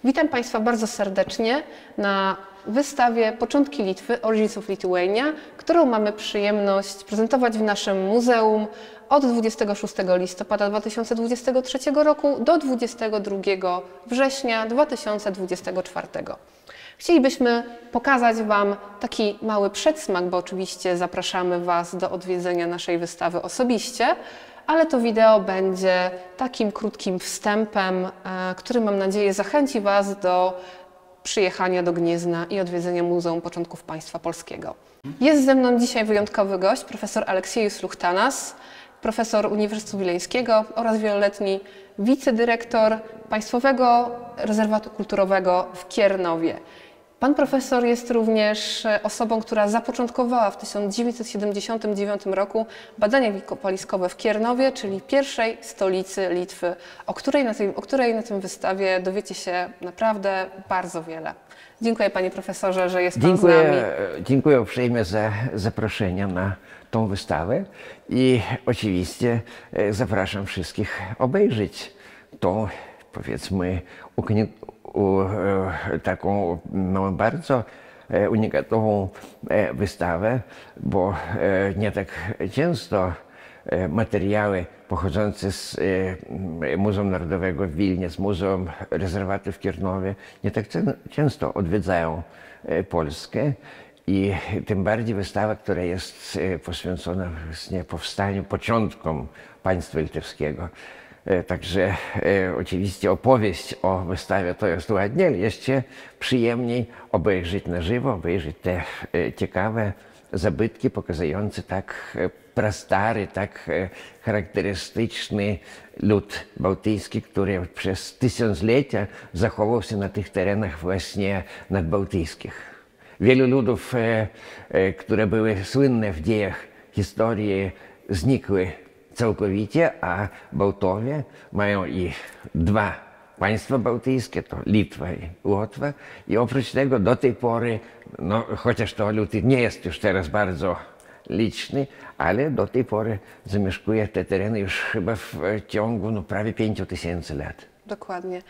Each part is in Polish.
Witam Państwa bardzo serdecznie na wystawie Początki Litwy, Origins of Lithuania, którą mamy przyjemność prezentować w naszym muzeum od 26 listopada 2023 roku do 22 września 2024. Chcielibyśmy pokazać Wam taki mały przedsmak, bo oczywiście zapraszamy Was do odwiedzenia naszej wystawy osobiście, ale to wideo będzie takim krótkim wstępem, który mam nadzieję zachęci Was do przyjechania do Gniezna i odwiedzenia Muzeum Początków Państwa Polskiego. Jest ze mną dzisiaj wyjątkowy gość, profesor Aleksiejus Luchtanas, profesor Uniwersytetu Wileńskiego oraz wieloletni wicedyrektor Państwowego Rezerwatu Kulturowego w Kiernowie. Pan profesor jest również osobą, która zapoczątkowała w 1979 roku badania wikopaliskowe w Kiernowie, czyli pierwszej stolicy Litwy, o której na tym wystawie dowiecie się naprawdę bardzo wiele. Dziękuję panie profesorze, że jest pan z nami. Dziękuję uprzejmie za zaproszenie na tą wystawę i oczywiście zapraszam wszystkich obejrzeć tą, powiedzmy, taką bardzo unikatową wystawę, bo nie tak często materiały pochodzące z Muzeum Narodowego w Wilnie, z Muzeum Rezerwatu w Kiernowie nie tak często odwiedzają Polskę i tym bardziej wystawa, która jest poświęcona właśnie powstaniu, początkom państwa litewskiego. Także oczywiście opowieść o wystawie to jest ładnie, ale jeszcze przyjemniej obejrzeć na żywo, obejrzeć te ciekawe zabytki pokazujące tak prastary, tak charakterystyczny lud bałtycki, który przez tysiąclecia zachował się na tych terenach właśnie nadbałtyckich. Wielu ludów, które były słynne w dziejach historii, znikły całkowicie, a Bałtowie mają i dwa państwa bałtyckie, to Litwa i Łotwa, i oprócz tego do tej pory, no, chociaż to lud nie jest już teraz bardzo liczny, ale do tej pory zamieszkuje te tereny już chyba w ciągu prawie 5000 lat. Dokładnie.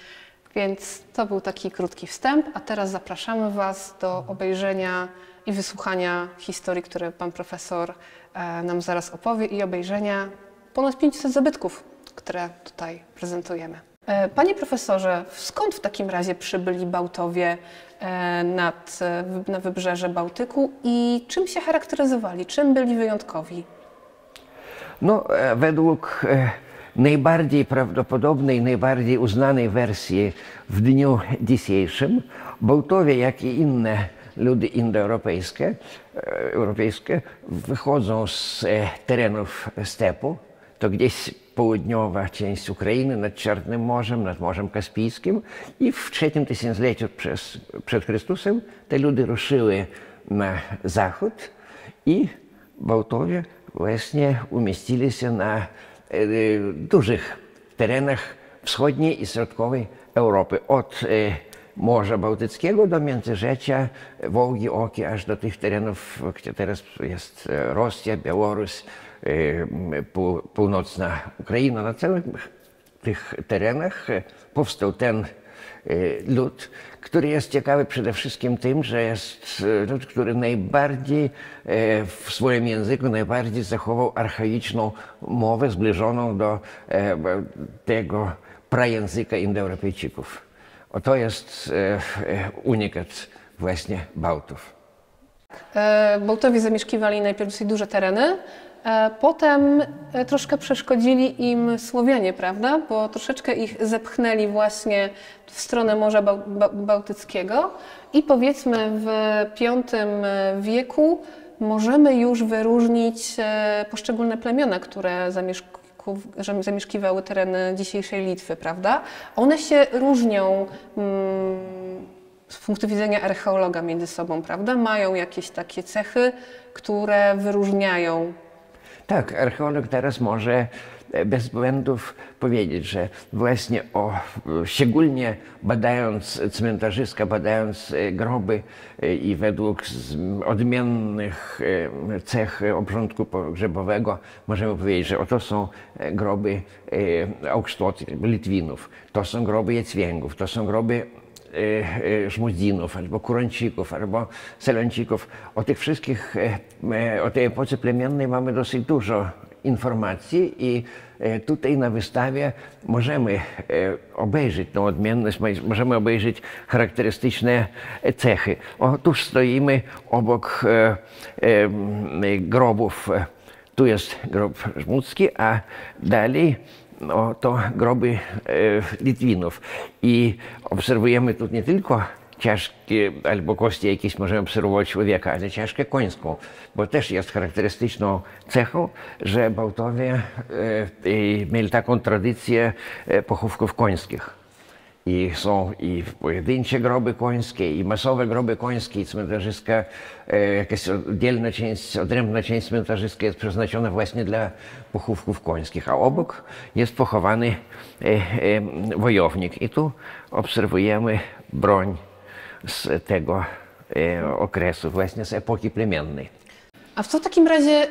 Więc to był taki krótki wstęp, a teraz zapraszamy Was do obejrzenia i wysłuchania historii, które pan profesor nam zaraz opowie, i obejrzenia ponad 500 zabytków, które tutaj prezentujemy. Panie profesorze, skąd w takim razie przybyli Bałtowie na wybrzeże Bałtyku i czym się charakteryzowali, czym byli wyjątkowi? No, według najbardziej prawdopodobnej, najbardziej uznanej wersji w dniu dzisiejszym Bałtowie, jak i inne ludy indoeuropejskie wychodzą z terenów stepu. To gdzieś południowa część Ukrainy nad Czarnym Morzem, nad Morzem Kaspijskim, i w trzecim tysiącleciu przed Chrystusem te ludy ruszyły na zachód i Bałtowie właśnie umieścili się na dużych terenach wschodniej i środkowej Europy. Od Morza Bałtyckiego do Międzyrzecza, Wołgi, Oki, aż do tych terenów, gdzie teraz jest Rosja, Białoruś, północna Ukraina. Na całych tych terenach powstał ten lud, który jest ciekawy przede wszystkim tym, że jest lud, który najbardziej w swoim języku najbardziej zachował archaiczną mowę zbliżoną do tego prajęzyka Indoeuropejczyków. Oto jest unikat właśnie Bałtów. Bałtowie zamieszkiwali najpierw dosyć duże tereny, potem troszkę przeszkodzili im Słowianie, prawda? Bo troszeczkę ich zepchnęli właśnie w stronę Morza Bałtyckiego i powiedzmy w V wieku możemy już wyróżnić poszczególne plemiona, które zamieszkiwały tereny dzisiejszej Litwy, prawda? One się różnią z punktu widzenia archeologa między sobą, prawda? Mają jakieś takie cechy, które wyróżniają. Tak, archeolog teraz może bez błędów powiedzieć, że właśnie szczególnie badając cmentarzyska, badając groby i według odmiennych cech obrządku pogrzebowego możemy powiedzieć, że oto są groby Aukštoty, Litwinów, to są groby Jacwięgów, to są groby Żmudzinów, albo Kurańczyków, albo Selańczyków. O tych wszystkich, o tej epoce plemiennej mamy dosyć dużo informacji i tutaj na wystawie możemy obejrzeć tę odmienność, możemy obejrzeć charakterystyczne cechy. Otóż stoimy obok grobów. Tu jest grob żmudzki, a dalej to groby Litwinów. I obserwujemy tu nie tylko czaszki albo kości jakieś możemy obserwować człowieka, ale czaszkę końską, bo też jest charakterystyczną cechą, że Bałtowie mieli taką tradycję pochówków końskich. I są i pojedyncze groby końskie, i masowe groby końskie, i cmentarzyska, jakaś odrębna część cmentarzyska jest przeznaczona właśnie dla pochówków końskich, a obok jest pochowany wojownik. I tu obserwujemy broń z tego okresu, właśnie z epoki plemiennej. A w co w takim razie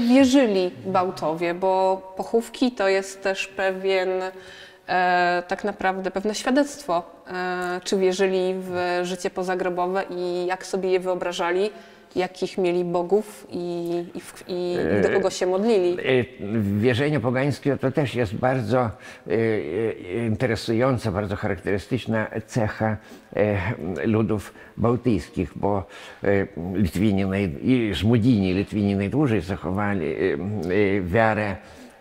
wierzyli Bałtowie? Bo pochówki to jest też tak naprawdę pewne świadectwo, czy wierzyli w życie pozagrobowe i jak sobie je wyobrażali, jakich mieli bogów i do kogo się modlili. Wierzenie pogańskie to też jest bardzo interesująca, bardzo charakterystyczna cecha ludów bałtyckich, bo Litwini i Żmudzini, Litwini najdłużej zachowali wiarę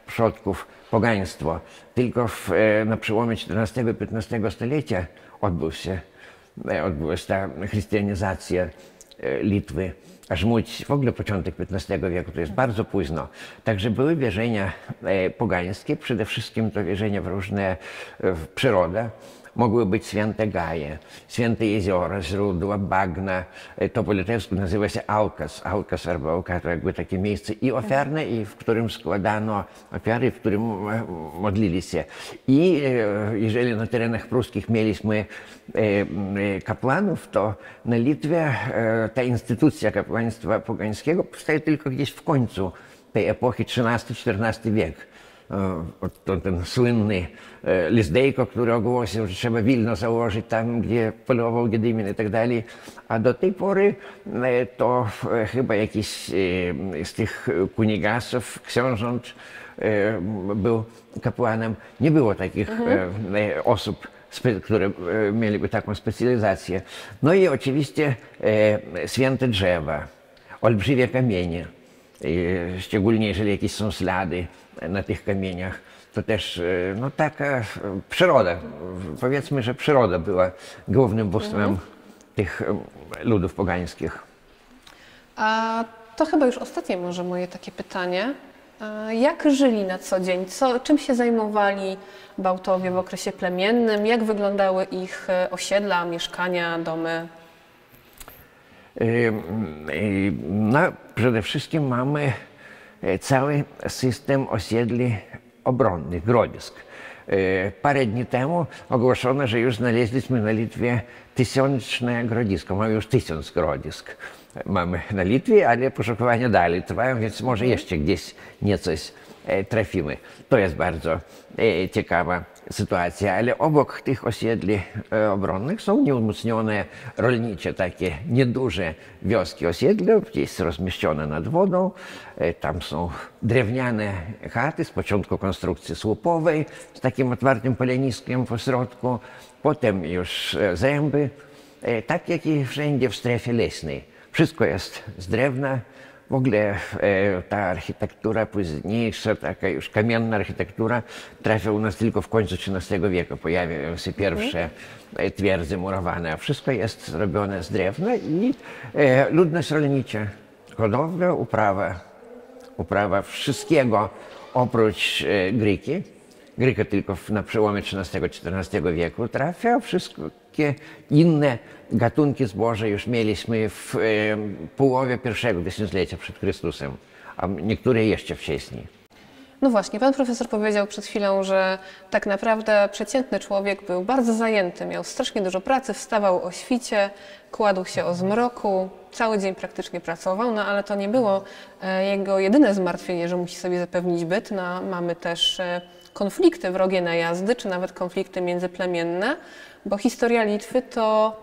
przodków, pogaństwo. Tylko na przełomie XIV i XV stulecia odbyła się ta chrystianizacja Litwy. A Żmudź w ogóle początek XV wieku, to jest bardzo późno. Także były wierzenia pogańskie, przede wszystkim to wierzenia w różne przyrodę. Mogły być święte gaje, święte jeziora, źródła, bagna. To po litewsku nazywa się Aukas. Aukas albo Auka to jakby takie miejsce i ofiarne, i w którym składano ofiary, w którym modlili się. I jeżeli na terenach pruskich mieliśmy kapłanów, to na Litwie ta instytucja kapłaństwa pogańskiego powstaje tylko gdzieś w końcu tej epoki, XIII-XIV wiek. To ten słynny Lizdejko, który ogłosił, że trzeba Wilno założyć tam, gdzie polował Gedymin i tak dalej. A do tej pory to chyba jakiś z tych kunigasów, książąt był kapłanem. Nie było takich osób, które mieliby taką specjalizację. No i oczywiście święte drzewa, olbrzymie kamienie. Szczególnie jeżeli jakieś są ślady na tych kamieniach, to też no, taka przyroda, powiedzmy, że przyroda była głównym bóstwem tych ludów pogańskich. A to chyba już ostatnie może moje takie pytanie. Jak żyli na co dzień? Czym się zajmowali Bałtowie w okresie plemiennym? Jak wyglądały ich osiedla, mieszkania, domy? No, przede wszystkim mamy cały system osiedli obronnych, grodzisk. Parę dni temu ogłoszono, że już znaleźliśmy na Litwie 1000 grodzisko. Mamy już 1000 grodzisk. Mamy na Litwie, ale poszukiwania dalej trwają, więc może jeszcze gdzieś niecoś trafimy. To jest bardzo ciekawa sytuacja, ale obok tych osiedli obronnych są nieumocnione rolnicze, takie nieduże wioski osiedli, gdzieś rozmieszczone nad wodą. Tam są drewniane chaty, z początku konstrukcji słupowej, z takim otwartym poleniskiem po środku, potem już zęby, tak jak i wszędzie w strefie leśnej. Wszystko jest z drewna. W ogóle ta architektura późniejsza, taka już kamienna architektura, trafia u nas tylko w końcu XIII wieku. Pojawiają się pierwsze twierdze murowane, a wszystko jest zrobione z drewna i ludność rolnicza, hodowla, uprawa wszystkiego oprócz gryki. Gryka tylko na przełomie XIII-XIV wieku trafia, wszystkie inne gatunki zboża już mieliśmy w połowie pierwszego tysiąclecia przed Chrystusem, a niektóre jeszcze wcześniej. No właśnie, pan profesor powiedział przed chwilą, że tak naprawdę przeciętny człowiek był bardzo zajęty, miał strasznie dużo pracy, wstawał o świcie, kładł się o zmroku, cały dzień praktycznie pracował, no ale to nie było jego jedyne zmartwienie, że musi sobie zapewnić byt. No, mamy też konflikty, wrogie najazdy, czy nawet konflikty międzyplemienne, bo historia Litwy to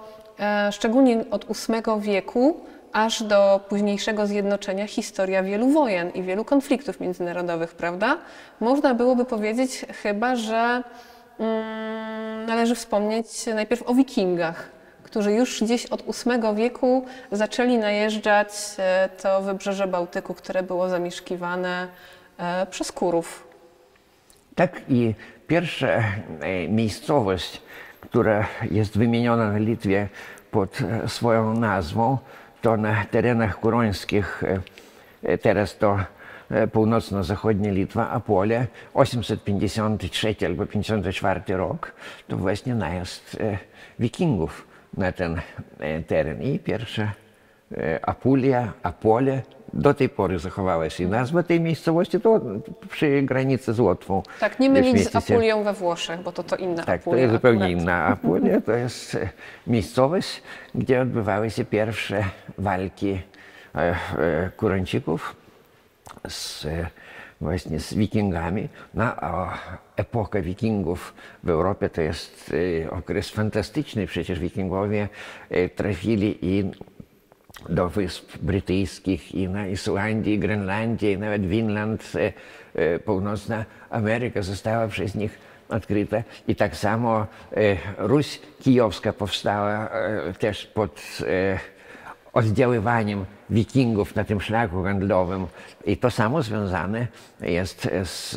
szczególnie od VIII wieku aż do późniejszego zjednoczenia historia wielu wojen i wielu konfliktów międzynarodowych, prawda? Można byłoby powiedzieć chyba, że należy wspomnieć najpierw o Wikingach, którzy już gdzieś od VIII wieku zaczęli najeżdżać to wybrzeże Bałtyku, które było zamieszkiwane przez Kurów. Tak i pierwsza miejscowość, która jest wymieniona na Litwie pod swoją nazwą, to na terenach kurońskich, teraz to północno-zachodnia Litwa, Apole, 853 albo 54 rok, to właśnie najazd Wikingów na ten teren. I pierwsza Apulia, Apole, do tej pory zachowała się nazwa tej miejscowości, to przy granicy z Łotwą. Tak, nie mylić z Apulią we Włoszech, bo to inna tak, Apulia. To jest zupełnie akurat. inna Apulia. To jest miejscowość, gdzie odbywały się pierwsze walki Kurończyków właśnie z Wikingami. Epoka Wikingów w Europie to jest okres fantastyczny. Przecież Wikingowie trafili i do Wysp Brytyjskich, i na Islandii, Grenlandii, i nawet Winland, Północna Ameryka została przez nich odkryta. I tak samo Ruś Kijowska powstała też pod oddziaływaniem Wikingów na tym szlaku handlowym. I to samo związane jest z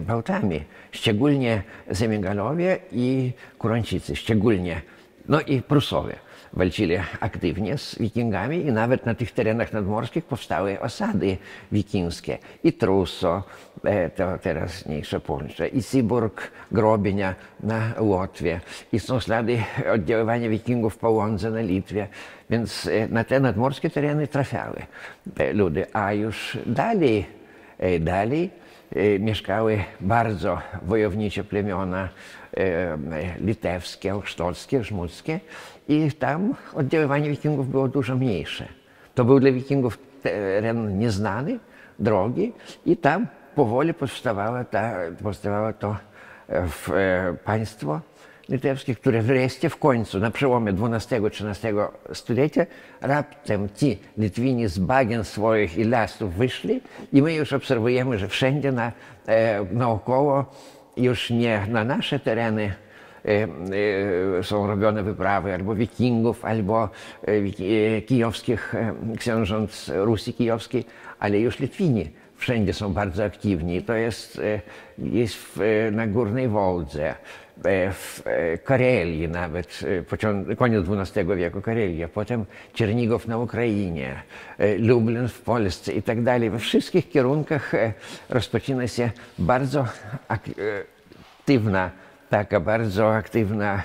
Bałtami. Szczególnie Semigalowie i Kurończycy, szczególnie, no i Prusowie walczyli aktywnie z Wikingami i nawet na tych terenach nadmorskich powstały osady wikińskie. I Truso, to teraźniejsza Polska, i Syburg, Grobienia na Łotwie. I są ślady oddziaływania Wikingów po Łądze na Litwie. Więc na te nadmorskie tereny trafiały ludy. A już dalej mieszkały bardzo wojownicze plemiona litewskie, ochsztockie, żmudzkie i tam oddziaływanie Wikingów było dużo mniejsze. To był dla Wikingów teren nieznany, drogi i tam powoli powstawało to państwo litewskie, które wreszcie w końcu na przełomie XII-XIII stulecia raptem ci Litwini z bagien swoich i lasów wyszli i my już obserwujemy, że wszędzie naokoło, już nie na nasze tereny są robione wyprawy albo Wikingów, albo kijowskich książąt Rusi Kijowskiej, ale już Litwini wszędzie są bardzo aktywni. To jest na Górnej Wołdze, w Karelii nawet, koniec XII wieku Karelia, potem Czernigow na Ukrainie, Lublin w Polsce i tak dalej. We wszystkich kierunkach rozpoczyna się bardzo aktywna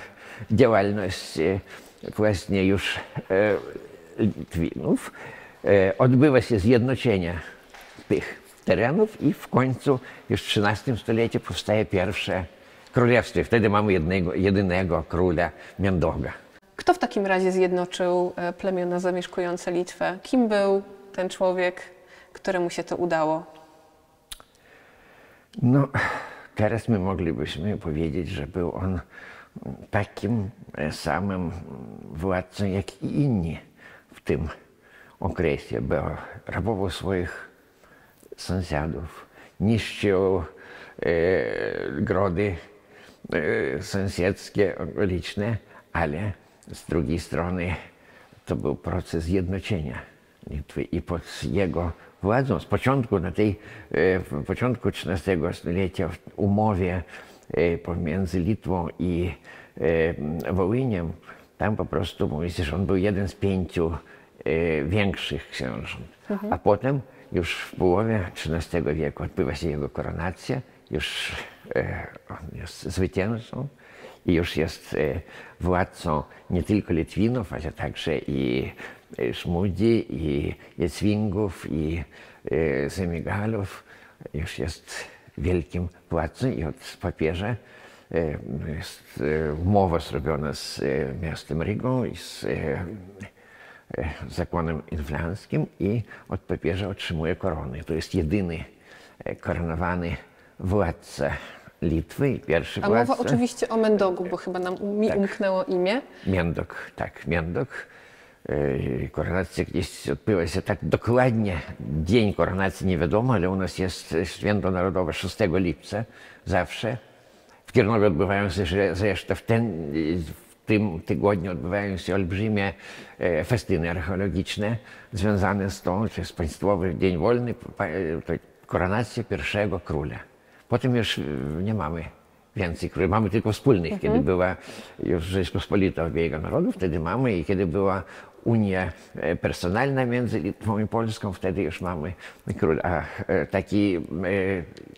działalność właśnie już Litwinów. Odbywa się zjednoczenie tych terenów i w końcu już w XIII stuleciu powstaje pierwsze królestwo. Wtedy mamy jedynego króla Miandoga. Kto w takim razie zjednoczył plemiona zamieszkujące Litwę? Kim był ten człowiek, któremu się to udało? No, teraz my moglibyśmy powiedzieć, że był on takim samym władcą jak i inni w tym okresie, bo rabował swoich sąsiadów, niszczył grody sąsiedzkie, okoliczne, ale z drugiej strony to był proces zjednoczenia Litwy i pod jego władzą, z początku w początku XIII stulecia w umowie pomiędzy Litwą i Wołyniem, tam po prostu mówi się, że on był jeden z 5 większych książąt. A potem już w połowie XIII wieku odbywa się jego koronacja, już on jest zwycięzcą i już jest władcą nie tylko Litwinów, ale także i Szmudzi, i Jacwingów, i Semigalów. Już jest wielkim władcą i od papieża jest umowa zrobiona z miastem Rygą i z zakonem inflanskim i od papieża otrzymuje koronę. To jest jedyny koronowany władca Litwy i pierwszy A władca. mowa oczywiście o Mendogu, bo chyba mi umknęło imię. Międok, tak, Międok. Koronacja gdzieś odbyła się tak dokładnie. Dzień koronacji nie wiadomo, ale u nas jest święto narodowe 6 lipca zawsze. W Kironowie odbywają się zresztą w tym tygodniu odbywają się olbrzymie festyny archeologiczne związane z tą, że jest państwowy dzień wolny, to koronacja pierwszego króla. Potem już nie mamy więcej króli, mamy tylko wspólnych. Kiedy była już Rzeczpospolita obiegu narodów, wtedy mamy, i kiedy była Unia personalna między Litwą i Polską, wtedy już mamy król. A taki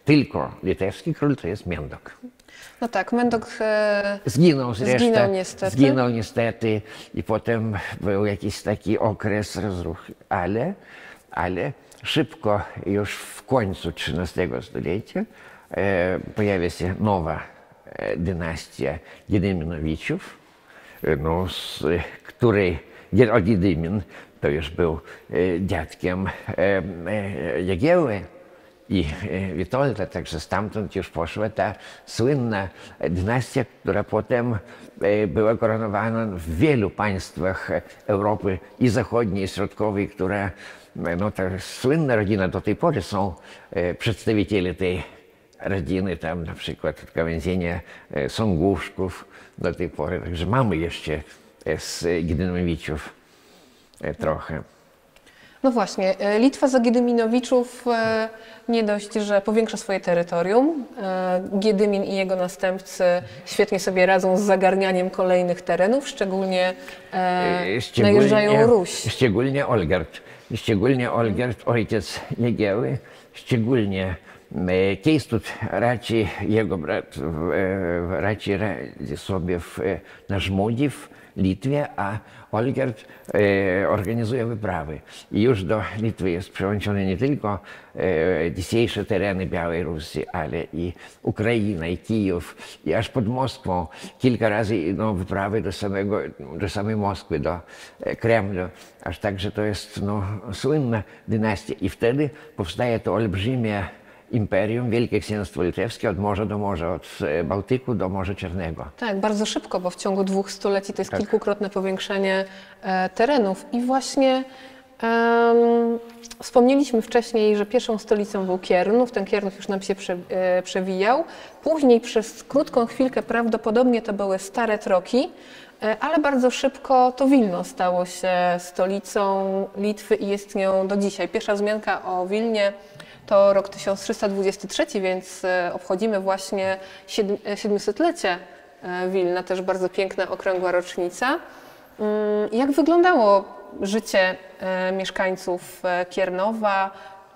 tylko litewski król to jest Międok. No tak, Mendok Zginął zresztą. Zginął niestety. I potem był jakiś taki okres rozruchu. Ale szybko, już w końcu XIII stulecia, pojawia się nowa dynastia Gedyminowiczów, no, z której Gedymин to już był dziadkiem Jagieły i Witolda, także stamtąd już poszła ta słynna dynastia, która potem była koronowana w wielu państwach Europy i zachodniej, i środkowej, która, no ta słynna rodzina, do tej pory są przedstawiciele tej rodziny, tam na przykład gałęzienie Sąguszków do tej pory, także mamy jeszcze z Gedyminowiczów trochę. No właśnie, Litwa za Gedyminowiczów nie dość, że powiększa swoje terytorium. Gedymin i jego następcy świetnie sobie radzą z zagarnianiem kolejnych terenów, szczególnie najeżdżają Ruś. Szczególnie Olgierd, ojciec Jagieły, szczególnie Keistuć raczy jego brat raczy sobie na Żmudzi w Litwie, a Olgierd organizuje wyprawy. I już do Litwy jest przyłączone nie tylko dzisiejsze tereny Białorusi, ale i Ukraina, i Kijów, i aż pod Moskwą. Kilka razy no, wyprawy do samej Moskwy, do Kremlu. Aż także to jest no, słynna dynastia. I wtedy powstaje to olbrzymie imperium, Wielkie Księstwo Litewskie, od morza do morza, od Bałtyku do Morza Czarnego. Tak, bardzo szybko, bo w ciągu 2 stuleci to jest kilkukrotne powiększenie terenów. I właśnie wspomnieliśmy wcześniej, że pierwszą stolicą był Kiernów. Ten Kiernów już nam się przewijał. Później przez krótką chwilkę prawdopodobnie to były Stare Troki, ale bardzo szybko to Wilno stało się stolicą Litwy i jest nią do dzisiaj. Pierwsza wzmianka o Wilnie to rok 1323, więc obchodzimy właśnie 700-lecie Wilna, też bardzo piękna, okrągła rocznica. Jak wyglądało życie mieszkańców Kiernowa,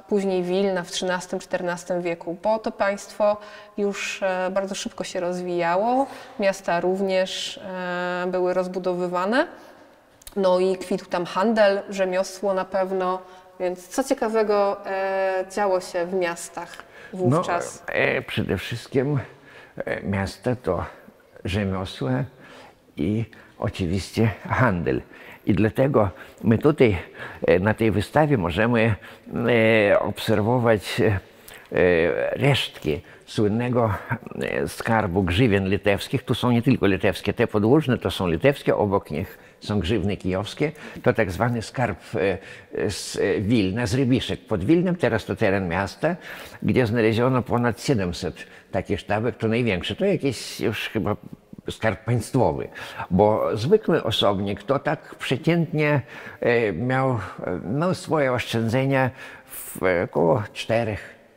później Wilna w XIII-XIV wieku? Bo to państwo już bardzo szybko się rozwijało, miasta również były rozbudowywane, no i kwitł tam handel, rzemiosło na pewno. Więc co ciekawego działo się w miastach wówczas? No, przede wszystkim miasta to rzemiosła i oczywiście handel. I dlatego my tutaj na tej wystawie możemy obserwować resztki słynnego skarbu grzywien litewskich. Tu są nie tylko litewskie, te podłużne to są litewskie, obok nich są grzywny kijowskie. To tak zwany skarb z Wilna, z Rybiszek pod Wilnem, teraz to teren miasta, gdzie znaleziono ponad 700 takich sztabek, to największe. To jakiś już chyba skarb państwowy, bo zwykły osobnik to tak przeciętnie miał no, swoje oszczędzenia w około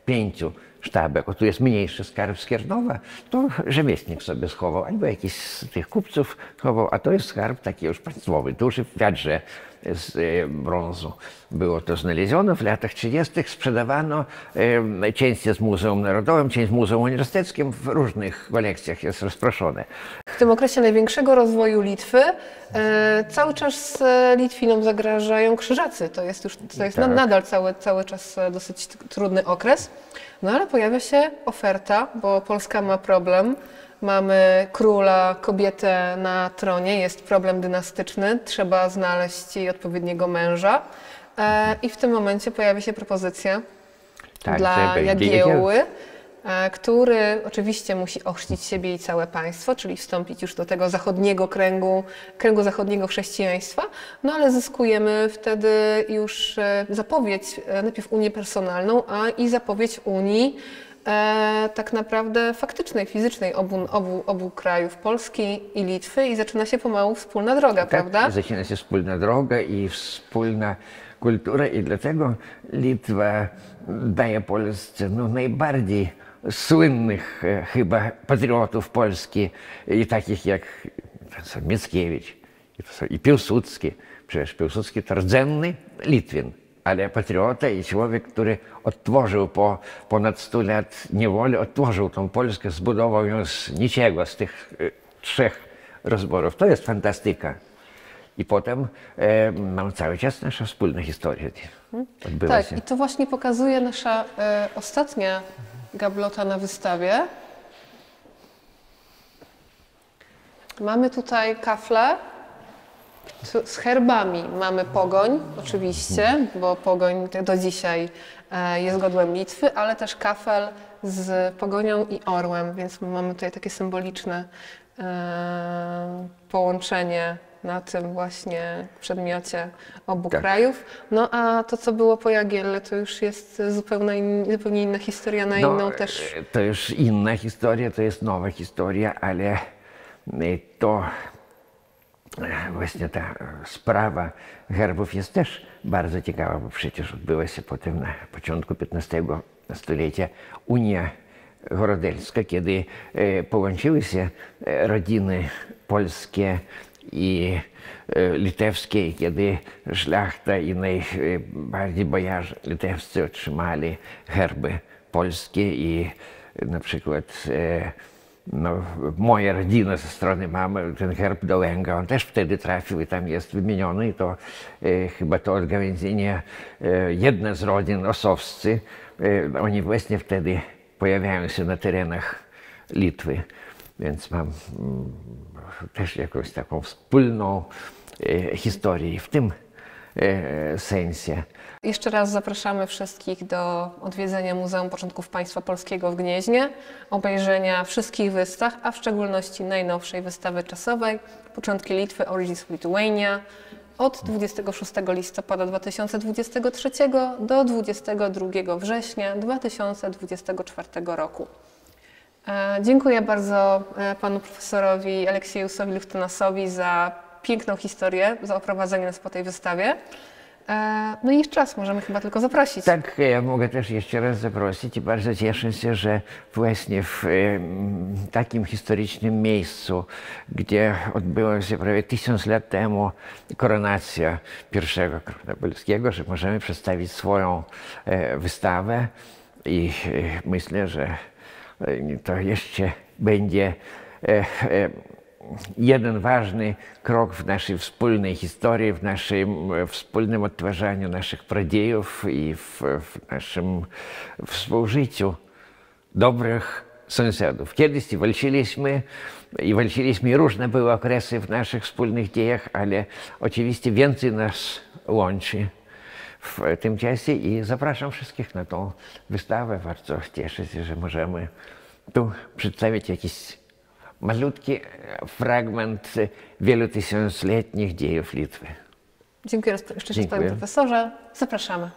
4-5 sztabek. O, tu jest mniejszy skarb z Kiernowa, to rzemieślnik sobie schował, albo jakiś z tych kupców chował, a to jest skarb taki już państwowy, duży w wiadrze z brązu. Było to znalezione w latach 30. Sprzedawano, część jest w Muzeum Narodowym, część w Muzeum Uniwersyteckim, w różnych kolekcjach jest rozproszone. W tym okresie największego rozwoju Litwy cały czas Litwinom zagrażają krzyżacy. To jest tak. Nadal cały czas dosyć trudny okres. No ale pojawia się oferta, bo Polska ma problem. Mamy króla, kobietę na tronie, jest problem dynastyczny, trzeba znaleźć jej odpowiedniego męża. I w tym momencie pojawia się propozycja dla Jagiełły. który oczywiście musi ochrzcić siebie i całe państwo, czyli wstąpić już do tego zachodniego kręgu zachodniego chrześcijaństwa, no ale zyskujemy wtedy już zapowiedź, najpierw Unię personalną, a i zapowiedź Unii tak naprawdę faktycznej, fizycznej obu krajów, Polski i Litwy, i zaczyna się pomału wspólna droga, Tak, prawda? zaczyna się wspólna droga i wspólna kultura, i dlatego Litwa daje Polsce najbardziej słynnych chyba patriotów Polski, i takich jak Mickiewicz i Piłsudski. Przecież Piłsudski to rdzenny Litwin, ale patriota i człowiek, który odtworzył po ponad 100 lat niewoli, odtworzył tą Polskę, zbudował ją z niczego, z tych 3 rozborów. To jest fantastyka. I potem cały czas nasza wspólna historia odbyła Tak, się. i to właśnie pokazuje nasza ostatnia gablota na wystawie. Mamy tutaj kafle z herbami. Mamy pogoń oczywiście, bo pogoń do dzisiaj jest godłem Litwy, ale też kafel z pogonią i orłem, więc mamy tutaj takie symboliczne połączenie na tym właśnie przedmiocie obu krajów. No a to, co było po Jagielle, to już jest zupełnie inna historia, na inną też. To już inna historia, to jest nowa historia, ale to właśnie ta sprawa herbów jest też bardzo ciekawa, bo przecież odbyła się potem na początku XV stulecia Unia Horodelska, kiedy połączyły się rodziny polskie i litewskie, kiedy szlachta i najbardziej bojarzy litewscy otrzymali herby polskie, i na przykład moja rodzina ze strony mamy, ten herb Dołęga, on też wtedy trafił i tam jest wymieniony, i to chyba to odgałęzienie, jedna z rodzin, osowscy, oni właśnie wtedy pojawiają się na terenach Litwy, więc mam też jakąś taką wspólną historię w tym sensie. Jeszcze raz zapraszamy wszystkich do odwiedzenia Muzeum Początków Państwa Polskiego w Gnieźnie, obejrzenia wszystkich wystaw, a w szczególności najnowszej wystawy czasowej Początki Litwy, Origins of Lithuania, od 26 listopada 2023 do 22 września 2024 roku. Dziękuję bardzo panu profesorowi Aleksiejusowi Luchtonasowi za piękną historię, za oprowadzenie nas po tej wystawie. No i jeszcze raz możemy chyba tylko zaprosić. Tak, ja mogę też jeszcze raz zaprosić, i bardzo cieszę się, że właśnie w takim historycznym miejscu, gdzie odbyła się prawie 1000 lat temu koronacja pierwszego króla polskiego, że możemy przedstawić swoją wystawę, i myślę, że to jeszcze będzie jeden ważny krok w naszej wspólnej historii, w naszym wspólnym odtwarzaniu naszych pradziejów i w naszym współżyciu dobrych sąsiadów. Kiedyś walczyliśmy, różne były okresy w naszych wspólnych dziejach, ale oczywiście więcej nas łączy w tym czasie, i zapraszam wszystkich na tą wystawę. Bardzo cieszę się, że możemy tu przedstawić jakiś malutki fragment wielotysiącletnich dziejów Litwy. Dziękuję jeszcze raz panie profesorze. Zapraszamy.